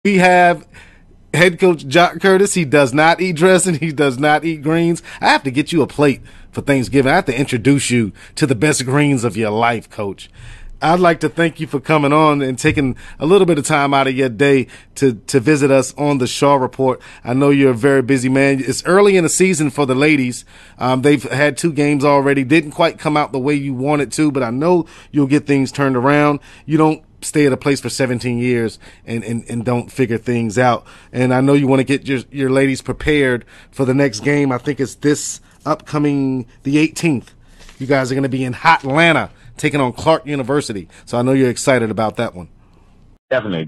We have head coach Jacques Curtis. He does not eat dressing. He does not eat greens. I have to get you a plate for Thanksgiving. I have to introduce you to the best greens of your life, Coach. I'd like to thank you for coming on and taking a little bit of time out of your day to visit us on the Shaw Report. I know you're a very busy man. It's early in the season for the ladies. They've had 2 games already. Didn't quite come out the way you wanted to, but I know you'll get things turned around. You don't stay at a place for 17 years and don't figure things out. And I know you want to get your ladies prepared for the next game. I think it's this upcoming, the 18th. You guys are going to be in hot Atlanta taking on Clark University. So I know you're excited about that one. Definitely.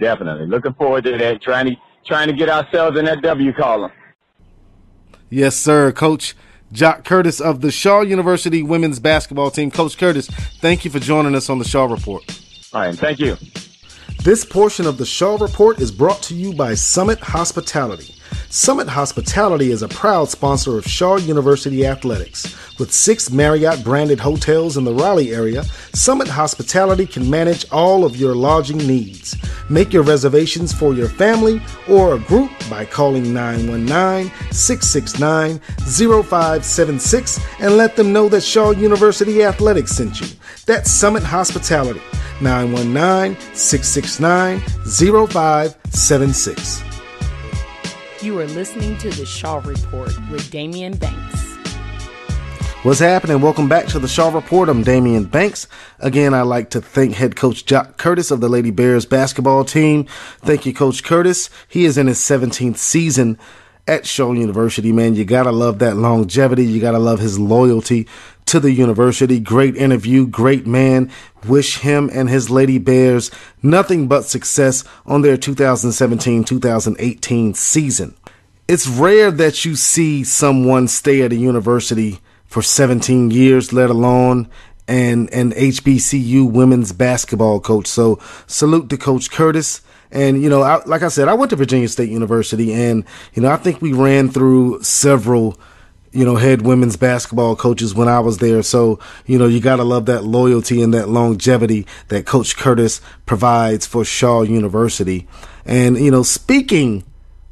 Looking forward to that. Trying to get ourselves in that W column. Yes, sir. Coach Jacques Curtis of the Shaw University women's basketball team. Coach Curtis, thank you for joining us on the Shaw Report. All right, thank you. This portion of the Shaw Report is brought to you by Summit Hospitality. Summit Hospitality is a proud sponsor of Shaw University Athletics. With 6 Marriott-branded hotels in the Raleigh area, Summit Hospitality can manage all of your lodging needs. Make your reservations for your family or a group by calling 919-669-0576 and let them know that Shaw University Athletics sent you. That's Summit Hospitality, 919-669-0576. You are listening to the Shaw Report with Damian Banks. What's happening? Welcome back to the Shaw Report. I'm Damian Banks. Again, I'd like to thank head coach Jacques Curtis of the Lady Bears basketball team. Thank you, Coach Curtis. He is in his 17th season at Shaw University, man. You gotta love that longevity. You gotta love his loyalty to the university. Great interview, great man. Wish him and his Lady Bears nothing but success on their 2017-2018 season. It's rare that you see someone stay at a university for 17 years, let alone an HBCU women's basketball coach. So salute to Coach Curtis. And, like I said, I went to Virginia State University, and, I think we ran through several head women's basketball coaches when I was there. So, you got to love that loyalty and that longevity that Coach Curtis provides for Shaw University. And, speaking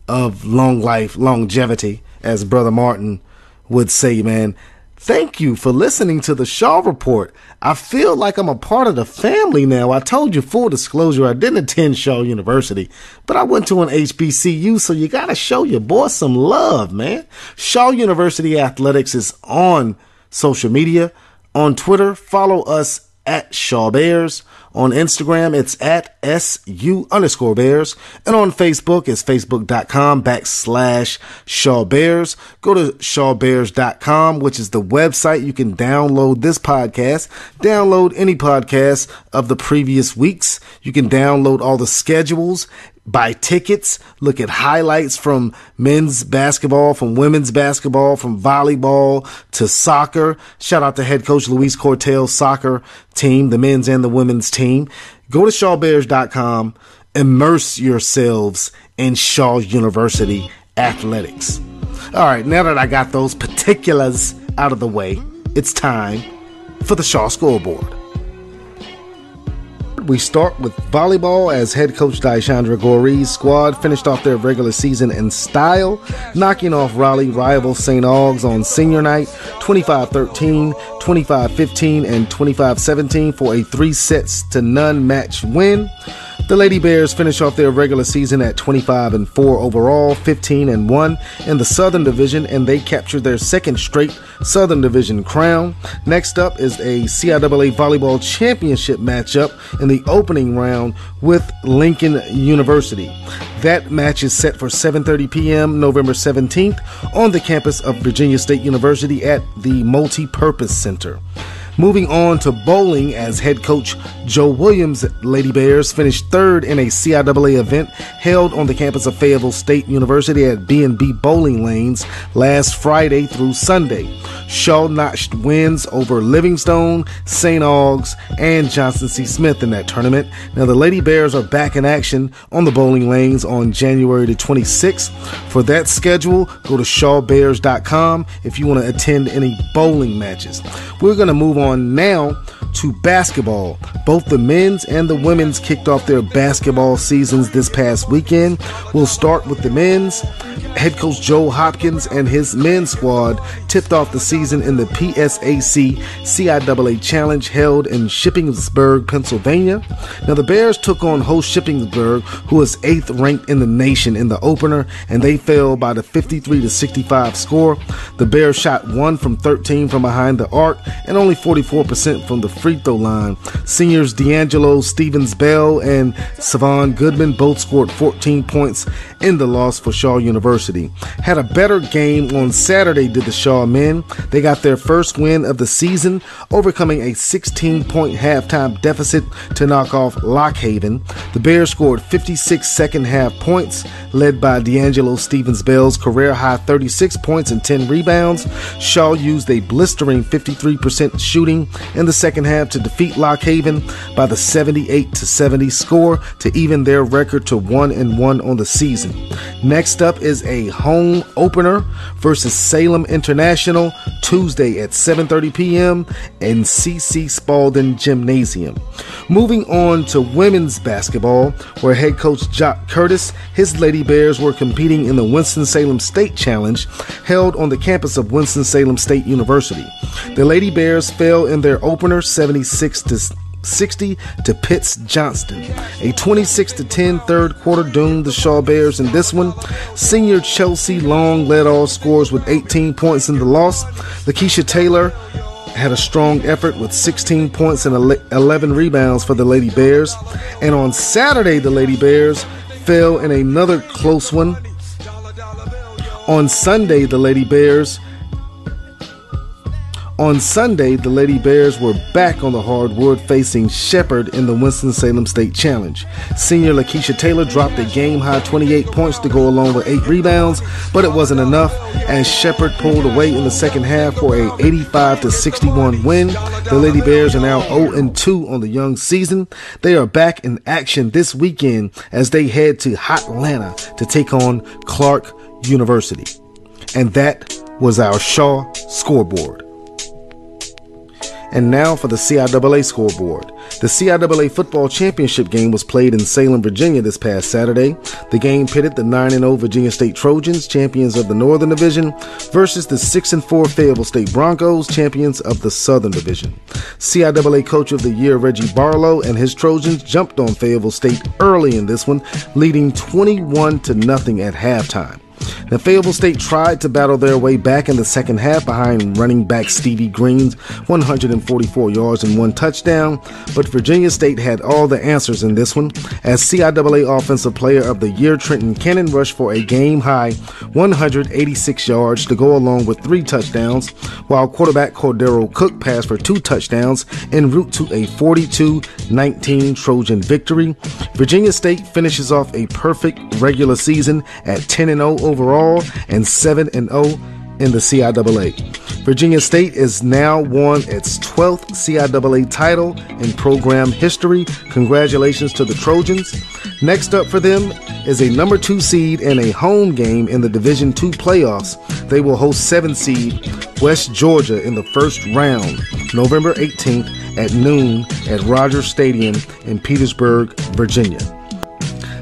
of long life, longevity, as Brother Martin would say, man, thank you for listening to the Shaw Report. I feel like I'm a part of the family now. I told you, full disclosure, I didn't attend Shaw University, but I went to an HBCU, so you got to show your boy some love, man. Shaw University Athletics is on social media. On Twitter, follow us at Shaw Bears. On Instagram, it's at SU_Bears. And on Facebook, it's facebook.com/Shaw Bears. Go to shawbears.com, which is the website. You can download this podcast, download any podcast of the previous weeks. You can download all the schedules, buy tickets, look at highlights from men's basketball, from women's basketball, from volleyball to soccer. Shout out to head coach Luis Cortel's soccer team, the men's and the women's team. Go to shawbears.com. Immerse yourselves in Shaw University athletics. All right, now that I got those particulars out of the way, it's time for the Shaw Scoreboard. We start with volleyball as head coach Daishandra Goree's squad finished off their regular season in style, knocking off Raleigh rival St. Augs on senior night 25-13, 25-15, and 25-17 for a 3-0 match win. The Lady Bears finish off their regular season at 25-4 overall, 15-1 in the Southern Division, and they captured their second straight Southern Division crown. Next up is a CIAA Volleyball Championship matchup in the opening round with Lincoln University. That match is set for 7:30 p.m. November 17th on the campus of Virginia State University at the Multi-Purpose Center. Moving on to bowling as head coach Joe Williams' Lady Bears finished third in a CIAA event held on the campus of Fayetteville State University at B&B Bowling Lanes last Friday through Sunday. Shaw notched wins over Livingstone, St. Augs, and Johnson C. Smith in that tournament. Now the Lady Bears are back in action on the bowling lanes on January the 26th. For that schedule, go to shawbears.com if you want to attend any bowling matches. We're going to move on on now to basketball. Both the men's and the women's kicked off their basketball seasons this past weekend. We'll start with the men's. Head coach Joe Hopkins and his men's squad tipped off the season in the PSAC CIAA Challenge held in Shippensburg, Pennsylvania. Now the Bears took on host Shippensburg, who is 8th ranked in the nation in the opener, and they fell by the 53-65 score. The Bears shot 1 from 13 from behind the arc and only 44% from the free throw line. Seniors D'Angelo Stevens-Bell and Savon Goodman both scored 14 points in the loss for Shaw University. Had a better game on Saturday did the Shaw men. They got their first win of the season, overcoming a 16-point halftime deficit to knock off Lockhaven. The Bears scored 56 second-half points, led by D'Angelo Stevens-Bell's career-high 36 points and 10 rebounds. Shaw used a blistering 53% shooting in the second half to defeat Lockhaven by the 78-70 score to even their record to 1-1 on the season. Next up is a home opener versus Salem International Tuesday at 7:30 p.m. in C.C. Spalding Gymnasium. Moving on to women's basketball, where head coach Jacques Curtis, his Lady Bears were competing in the Winston-Salem State Challenge held on the campus of Winston-Salem State University. The Lady Bears fell in their opener 76-60 to Pitts Johnston. A 26-10 third quarter doomed the Shaw Bears in this one. Senior Chelsea Long led all scores with 18 points in the loss. Lakeisha Taylor had a strong effort with 16 points and 11 rebounds for the Lady Bears. And on Saturday, the Lady Bears fell in another close one. On Sunday, the Lady Bears were back on the hardwood facing Shepherd in the Winston-Salem State Challenge. Senior Lakeisha Taylor dropped a game-high 28 points to go along with 8 rebounds, but it wasn't enough as Shepherd pulled away in the second half for a 85-61 win. The Lady Bears are now 0-2 on the young season. They are back in action this weekend as they head to Hotlanta to take on Clark University. And that was our Shaw Scoreboard. And now for the CIAA scoreboard. The CIAA football championship game was played in Salem, Virginia this past Saturday. The game pitted the 9-0 Virginia State Trojans, champions of the Northern Division, versus the 6-4 Fayetteville State Broncos, champions of the Southern Division. CIAA Coach of the Year Reggie Barlow and his Trojans jumped on Fayetteville State early in this one, leading 21-0 at halftime. Now, Fayetteville State tried to battle their way back in the second half behind running back Stevie Green's 144 yards and 1 touchdown, but Virginia State had all the answers in this one, as CIAA Offensive Player of the Year Trenton Cannon rushed for a game-high 186 yards to go along with 3 touchdowns, while quarterback Cordero Cook passed for 2 touchdowns en route to a 42-19 Trojan victory. Virginia State finishes off a perfect regular season at 10-0 overall and 7-0 in the CIAA. Virginia State is now won its 12th CIAA title in program history. Congratulations to the Trojans. Next up for them is a number 2 seed and a home game in the Division II playoffs. They will host 7 seed West Georgia in the first round, November 18th at noon at Rogers Stadium in Petersburg, Virginia.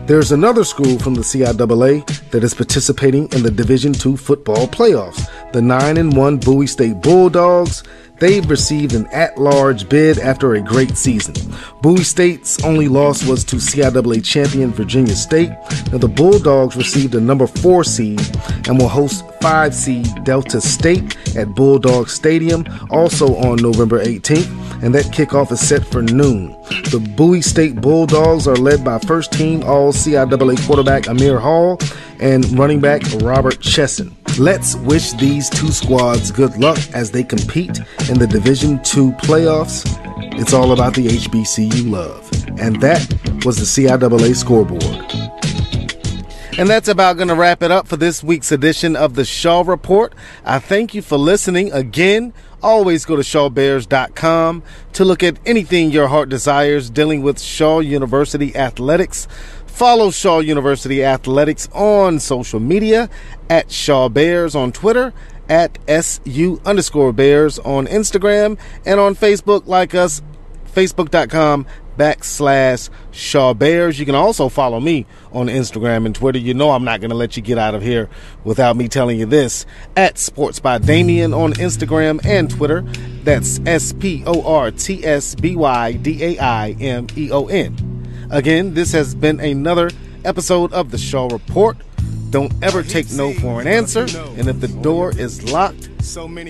There's another school from the CIAA that is participating in the Division II football playoffs. The 9-1 Bowie State Bulldogs. They've received an at-large bid after a great season. Bowie State's only loss was to CIAA champion Virginia State. Now the Bulldogs received a number 4 seed and will host 5 seed Delta State at Bulldog Stadium also on November 18th, and that kickoff is set for noon. The Bowie State Bulldogs are led by first-team All-CIAA quarterback Amir Hall and running back Robert Chesson. Let's wish these 2 squads good luck as they compete in the Division II playoffs. It's all about the HBCU love. And that was the CIAA scoreboard. And that's about going to wrap it up for this week's edition of the Shaw Report. I thank you for listening again. Always go to shawbears.com to look at anything your heart desires dealing with Shaw University athletics. Follow Shaw University Athletics on social media at Shaw Bears on Twitter at SU_Bears on Instagram, and on Facebook, like us, facebook.com/Shaw Bears. You can also follow me on Instagram and Twitter. You know I'm not going to let you get out of here without me telling you this. At Sports by Damien on Instagram and Twitter. That's SPORTSBYDAIMEON. Again, this has been another episode of the Shaw Report. Don't ever take no for an answer, and if the door is locked,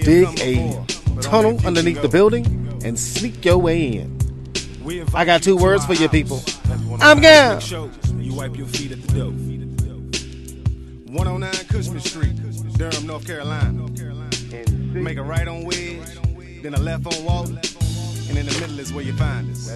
dig a tunnel underneath the building and sneak your way in. I got 2 words for you people. I'm gone. You wipe your feet at the door. 109 Cushman Street, Durham, North Carolina. Make a right on Wedge, then a left on Walt, and in the middle is where you find us.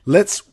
Let's